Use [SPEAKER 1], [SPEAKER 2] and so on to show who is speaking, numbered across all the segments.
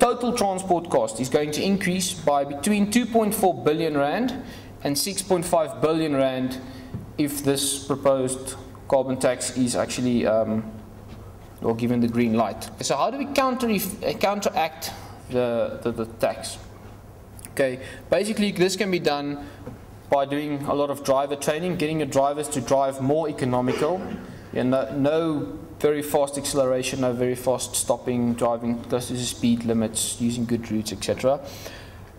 [SPEAKER 1] total transport cost is going to increase by between 2.4 billion rand and 6.5 billion rand if this proposed carbon tax is actually or given the green light. So how do we counteract the tax? Okay, basically this can be done by doing a lot of driver training, getting your drivers to drive more economical, and no very fast acceleration, no very fast stopping, driving close to the speed limits, using good routes, etc.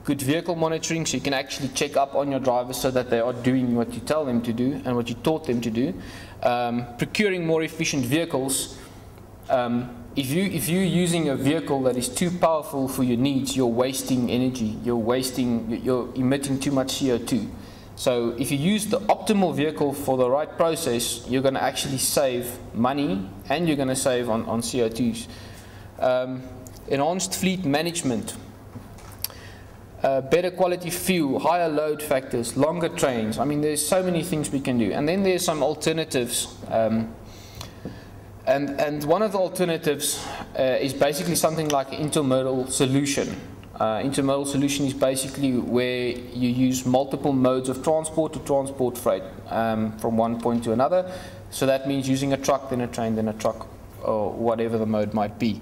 [SPEAKER 1] Good vehicle monitoring, so you can actually check up on your drivers so that they are doing what you tell them to do and what you taught them to do. Procuring more efficient vehicles. If you're using a vehicle that is too powerful for your needs, you're wasting energy, you're emitting too much CO2. So if you use the optimal vehicle for the right process, you're going to actually save money and you're going to save on CO2s. Enhanced fleet management. Better quality fuel, higher load factors, longer trains. I mean, there's so many things we can do. And then there's some alternatives. And one of the alternatives is basically something like an intermodal solution. Intermodal solution is basically where you use multiple modes of transport to transport freight from one point to another. So that means using a truck, then a train, then a truck, or whatever the mode might be.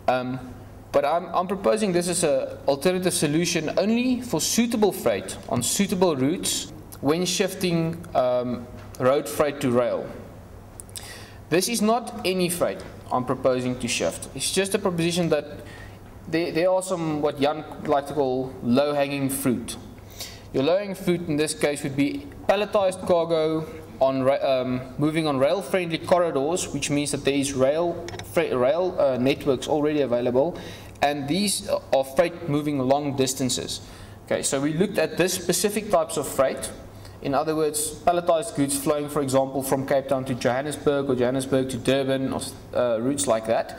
[SPEAKER 1] But I'm proposing this as an alternative solution only for suitable freight on suitable routes when shifting road freight to rail. This is not any freight I'm proposing to shift. It's just a proposition that there are some what Jan like to call low-hanging fruit. Your low-hanging fruit in this case would be palletized cargo on moving on rail-friendly corridors, which means that there is rail networks already available, and these are freight moving long distances. Okay, so we looked at this specific types of freight. In other words, palletized goods flowing, for example, from Cape Town to Johannesburg or Johannesburg to Durban, or routes like that.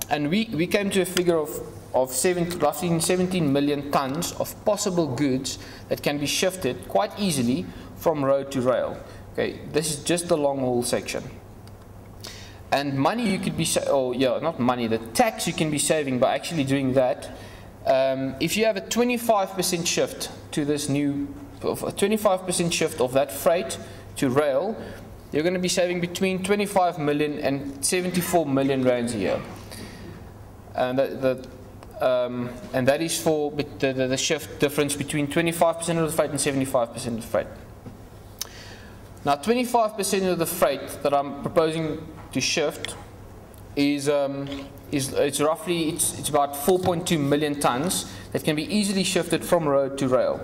[SPEAKER 1] And we came to a figure of roughly 17 million tons of possible goods that can be shifted quite easily from road to rail. Okay, this is just the long haul section. And money you could be, not money, the tax you can be saving by actually doing that. If you have a 25% shift to this new, a 25% shift of that freight to rail, you're going to be saving between 25 million and 74 million rands a year. And that is for the shift difference between 25% of the freight and 75% of the freight. Now 25% of the freight that I'm proposing to shift is roughly it's about 4.2 million tons that can be easily shifted from road to rail.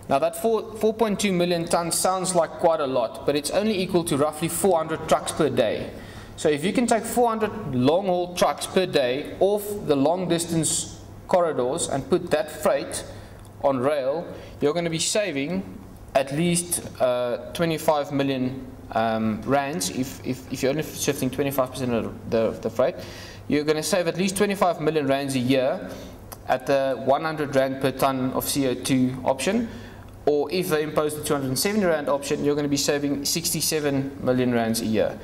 [SPEAKER 1] Now that 4.2 million tons sounds like quite a lot, but it's only equal to roughly 400 trucks per day. So if you can take 400 long haul trucks per day off the long distance corridors and put that freight on rail, you're going to be saving at least 25 million rands. If you're only shifting 25% of the freight, you're going to save at least 25 million rands a year at the 100 rand per ton of CO2 option. Or if they impose the 270 rand option, you're going to be saving 67 million rands a year.